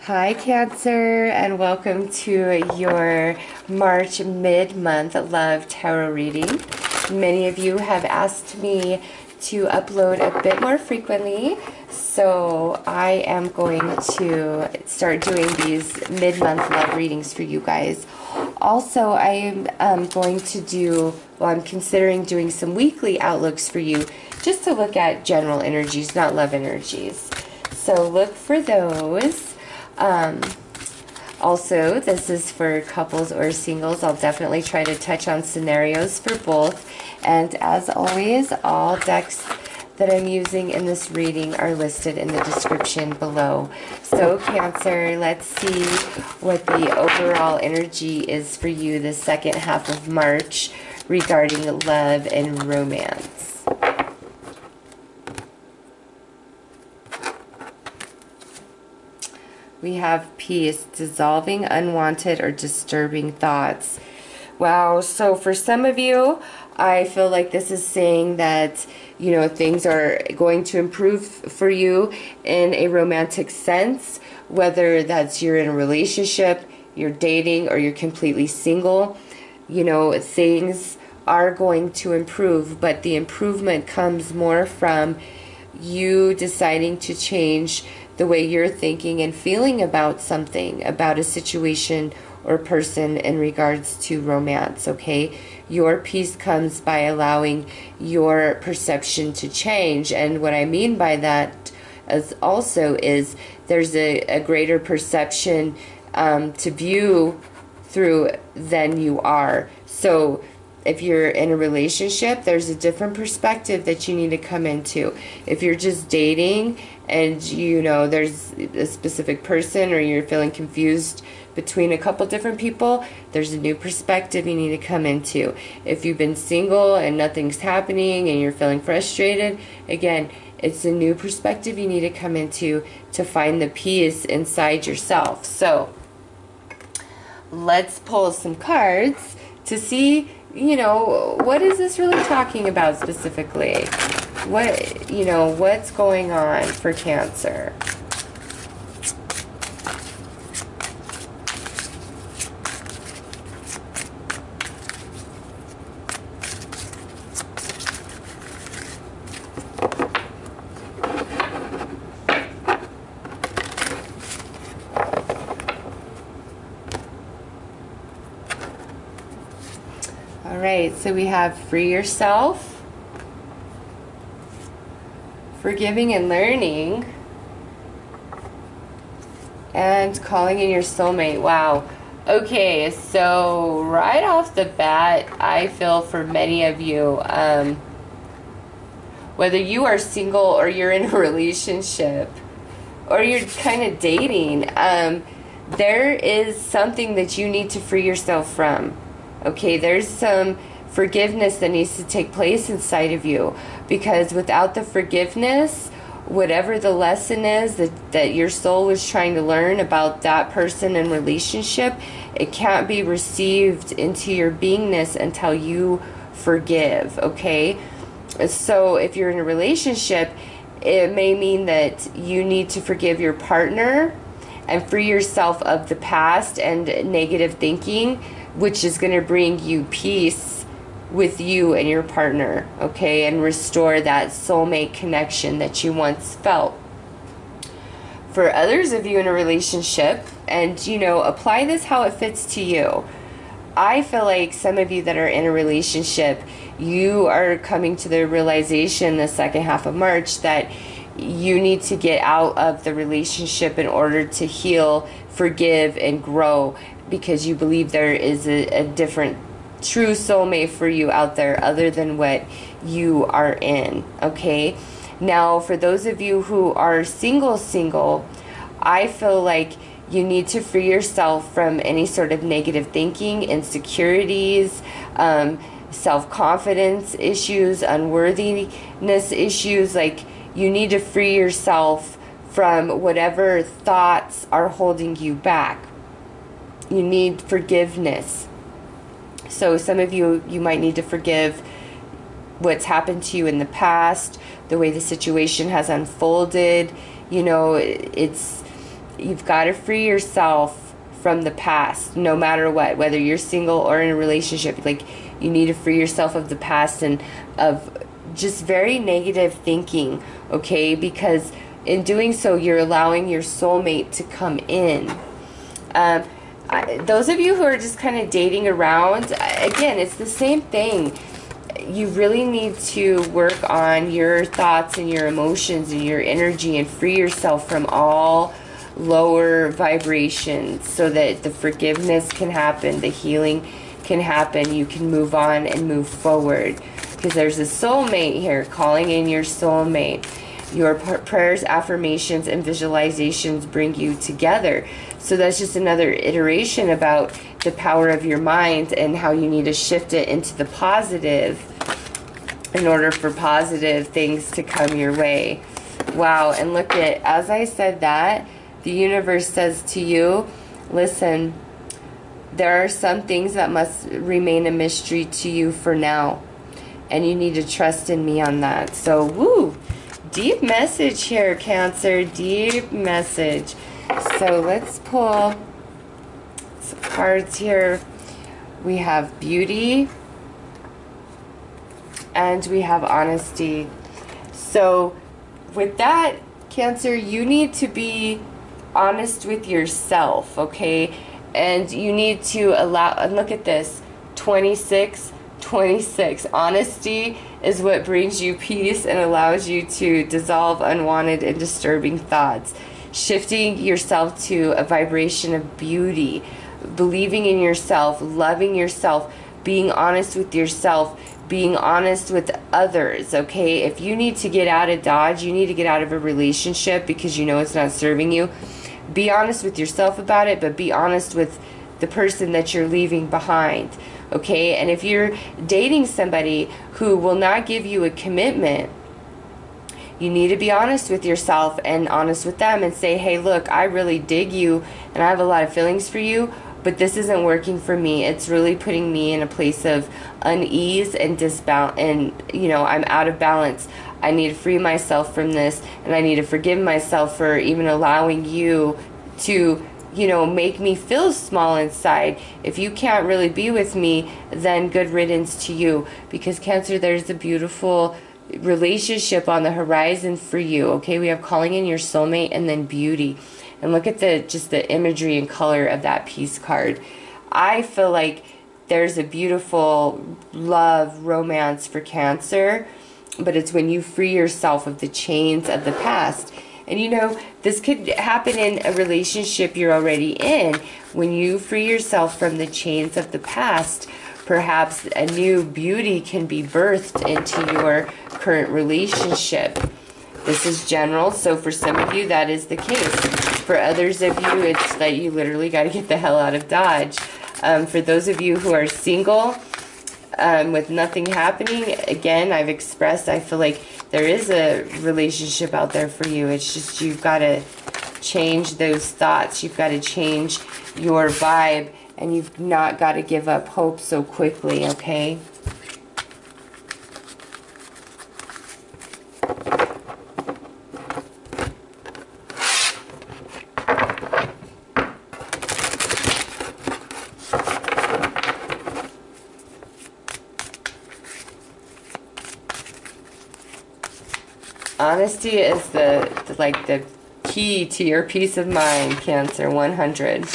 Hi Cancer, and welcome to your March mid-month love tarot reading. Many of you have asked me to upload a bit more frequently, so I am going to start doing these mid-month love readings for you guys. Also, I am going to do, I'm considering doing some weekly outlooks for you, just to look at general energies, not love energies. So look for those. Also, this is for couples or singles. I'll definitely try to touch on scenarios for both. And as always, all decks that I'm using in this reading are listed in the description below. So Cancer, let's see what the overall energy is for you the second half of March regarding love and romance. We have peace, dissolving unwanted or disturbing thoughts. Wow, so for some of you, I feel like this is saying that, you know, things are going to improve for you in a romantic sense, whether that's you're in a relationship, you're dating, or you're completely single. You know, things are going to improve, but the improvement comes more from you deciding to change the way you're thinking and feeling about something, about a situation or person in regards to romance, okay? Your peace comes by allowing your perception to change. And what I mean by that is also is there's a greater perception to view through than you are. So if you're in a relationship, there's a different perspective that you need to come into. If you're just dating and, you know, there's a specific person or you're feeling confused between a couple different people, there's a new perspective you need to come into. If you've been single and nothing's happening and you're feeling frustrated, again, it's a new perspective you need to come into to find the peace inside yourself. So let's pull some cards to see, you know, what is this really talking about specifically? What, you know, what's going on for Cancer? Alright, so we have free yourself, forgiving and learning, and calling in your soulmate. Wow. Okay, so right off the bat, I feel for many of you, whether you are single or you're in a relationship or you're kind of dating, there is something that you need to free yourself from. Okay, there's some forgiveness that needs to take place inside of you, because without the forgiveness, whatever the lesson is that your soul was trying to learn about that person and relationship, it can't be received into your beingness until you forgive, okay? So if you're in a relationship, it may mean that you need to forgive your partner and free yourself of the past and negative thinking, which is going to bring you peace with you and your partner, okay, and restore that soulmate connection that you once felt. For others of you in a relationship, and, you know, apply this how it fits to you. I feel like some of you that are in a relationship, you are coming to the realization the second half of March that you need to get out of the relationship in order to heal, forgive, and grow, because you believe there is a different true soulmate for you out there other than what you are in, okay? Now, for those of you who are single, I feel like you need to free yourself from any sort of negative thinking, insecurities, self-confidence issues, unworthiness issues. Like, you need to free yourself from whatever thoughts are holding you back. You need forgiveness. So some of you might need to forgive what's happened to you in the past, the way the situation has unfolded. You know, it's You've got to free yourself from the past, no matter what, whether you're single or in a relationship. Like, you need to free yourself of the past and of just very negative thinking, okay? Because in doing so, you're allowing your soulmate to come in. Those of you who are just kind of dating around, again, it's the same thing. You really need to work on your thoughts and your emotions and your energy and free yourself from all lower vibrations so that the forgiveness can happen, the healing can happen, you can move on and move forward. Because there's a soulmate here, calling in your soulmate. Your prayers, affirmations, and visualizations bring you together. So that's just another iteration about the power of your mind and how you need to shift it into the positive in order for positive things to come your way. Wow, and look at, as I said that, the universe says to you, listen, there are some things that must remain a mystery to you for now. And you need to trust in me on that. So, woo! Deep message here, Cancer. Deep message. So let's pull some cards here. We have beauty. And we have honesty. So with that, Cancer, you need to be honest with yourself, okay? And you need to allow, and look at this, 26. Honesty is what brings you peace and allows you to dissolve unwanted and disturbing thoughts. Shifting yourself to a vibration of beauty, believing in yourself, loving yourself, being honest with yourself, being honest with others, okay? If you need to get out of Dodge, you need to get out of a relationship because you know it's not serving you, be honest with yourself about it, but be honest with the person that you're leaving behind. Okay, and if you're dating somebody who will not give you a commitment, you need to be honest with yourself and honest with them and say, hey, look, I really dig you and I have a lot of feelings for you, but this isn't working for me. It's really putting me in a place of unease and disbalance, and you know, I'm out of balance. I need to free myself from this, and I need to forgive myself for even allowing you to, you know, make me feel small inside. If you can't really be with me, then good riddance to you. Because Cancer, there's a beautiful relationship on the horizon for you. Okay, we have calling in your soulmate and then beauty. And look at the just the imagery and color of that peace card. I feel like there's a beautiful love, romance for Cancer, but it's when you free yourself of the chains of the past. And you know, this could happen in a relationship you're already in. When you free yourself from the chains of the past, perhaps a new beauty can be birthed into your current relationship. This is general, so for some of you that is the case. For others of you, it's that you literally got to get the hell out of Dodge. For those of you who are single, with nothing happening, again, I've expressed, I feel like there is a relationship out there for you. It's just you've got to change those thoughts. You've got to change your vibe, and you've not got to give up hope so quickly, okay? Honesty is the key to your peace of mind, Cancer. 100.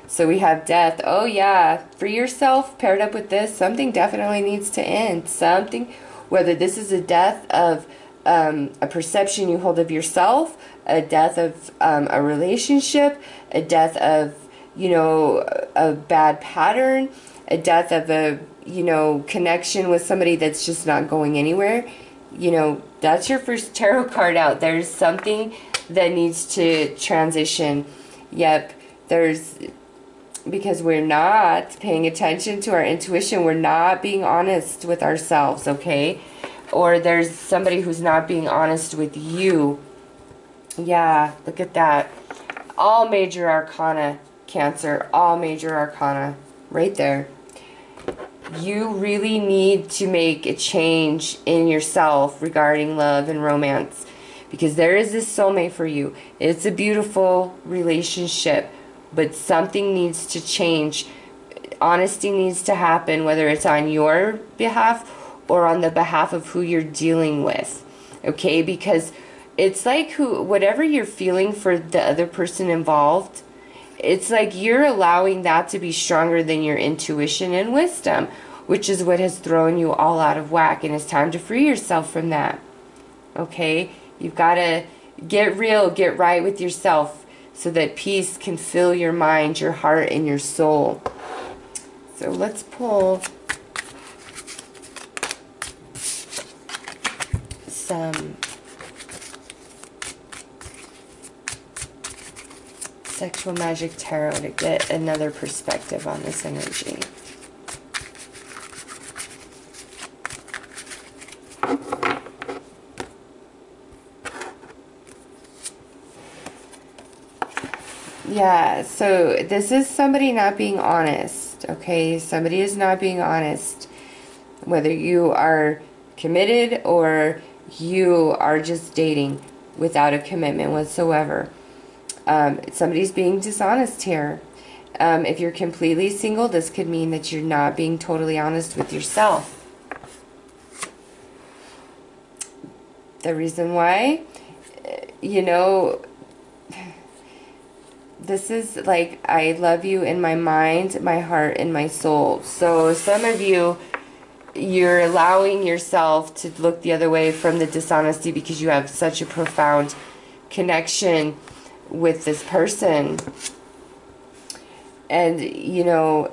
So we have death. Oh yeah, free yourself. Paired up with this, something definitely needs to end. Something, whether this is a death of a perception you hold of yourself, a death of a relationship, a death of, you know, a bad pattern, a death of a, you know, connection with somebody that's just not going anywhere. You know, that's your first tarot card out. There's something that needs to transition. Yep, because we're not paying attention to our intuition. We're not being honest with ourselves, okay? Or there's somebody who's not being honest with you. Yeah, look at that. All major arcana, Cancer. All major arcana. Right there. You really need to make a change in yourself regarding love and romance, because there is this soulmate for you. It's a beautiful relationship, but something needs to change. Honesty needs to happen, whether it's on your behalf or on the behalf of who you're dealing with. Okay, because it's like whatever you're feeling for the other person involved, it's like you're allowing that to be stronger than your intuition and wisdom, which is what has thrown you all out of whack, and it's time to free yourself from that. Okay, you've got to get real, get right with yourself so that peace can fill your mind, your heart, and your soul. So let's pull some Sexual Magic Tarot to get another perspective on this energy. Yeah, so this is somebody not being honest, okay? Somebody is not being honest. Whether you are committed or you are just dating without a commitment whatsoever. Somebody's being dishonest here. If you're completely single, this could mean that you're not being totally honest with yourself. The reason why, you know, this is like, I love you in my mind, my heart, and my soul. So some of you, you're allowing yourself to look the other way from the dishonesty because you have such a profound connection with this person. And, you know,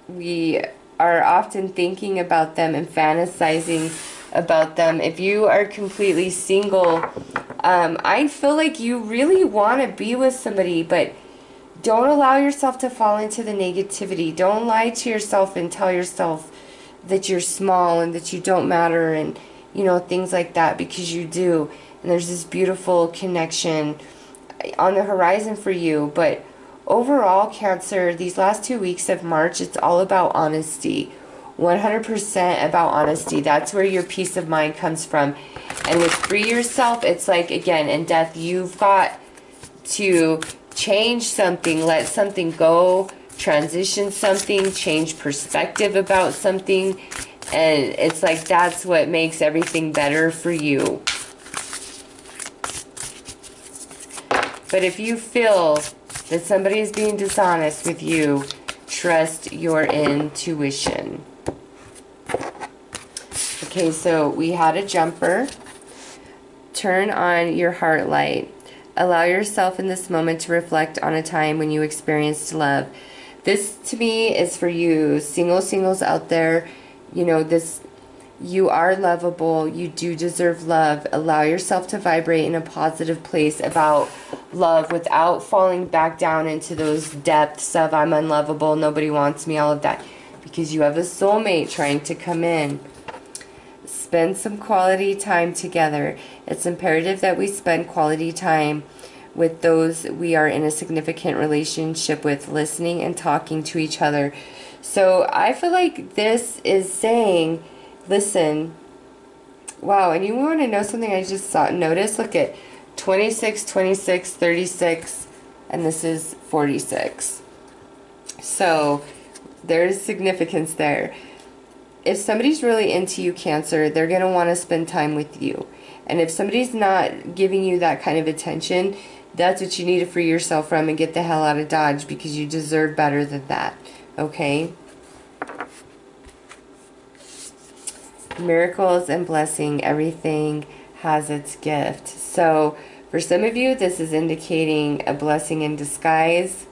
we are often thinking about them and fantasizing about them. If you are completely single, I feel like you really want to be with somebody, but don't allow yourself to fall into the negativity. Don't lie to yourself and tell yourself that you're small and that you don't matter and, you know, things like that, because you do. And there's this beautiful connection on the horizon for you. But overall, Cancer, these last 2 weeks of March, it's all about honesty. 100% about honesty. That's where your peace of mind comes from. And with free yourself, it's like, again, in death, you've got to change something, let something go, transition something, change perspective about something. And it's like that's what makes everything better for you. But if you feel that somebody is being dishonest with you, trust your intuition. Okay, so we had a jumper. Turn on your heart light. Allow yourself in this moment to reflect on a time when you experienced love. This, to me, is for you singles out there. You know, this, you are lovable. You do deserve love. Allow yourself to vibrate in a positive place about love without falling back down into those depths of I'm unlovable, nobody wants me, all of that. Because you have a soulmate trying to come in. Spend some quality time together. It's imperative that we spend quality time with those we are in a significant relationship with, listening and talking to each other. So I feel like this is saying, listen, wow, and you want to know something I just noticed? Look at 26, 26, 36, and this is 46. So there's significance there. If somebody's really into you, Cancer, they're going to want to spend time with you. And if somebody's not giving you that kind of attention, that's what you need to free yourself from and get the hell out of Dodge, because you deserve better than that. Okay? Miracles and blessing, everything has its gift. So for some of you, this is indicating a blessing in disguise.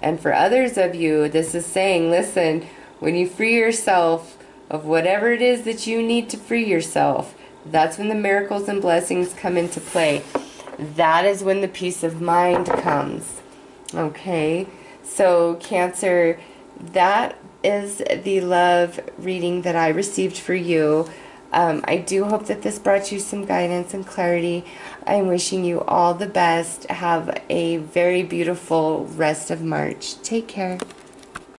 And for others of you, this is saying, listen, when you free yourself of whatever it is that you need to free yourself, that's when the miracles and blessings come into play. That is when the peace of mind comes. Okay? So, Cancer, that is the love reading that I received for you. I do hope that this brought you some guidance and clarity. I'm wishing you all the best. Have a very beautiful rest of March. Take care.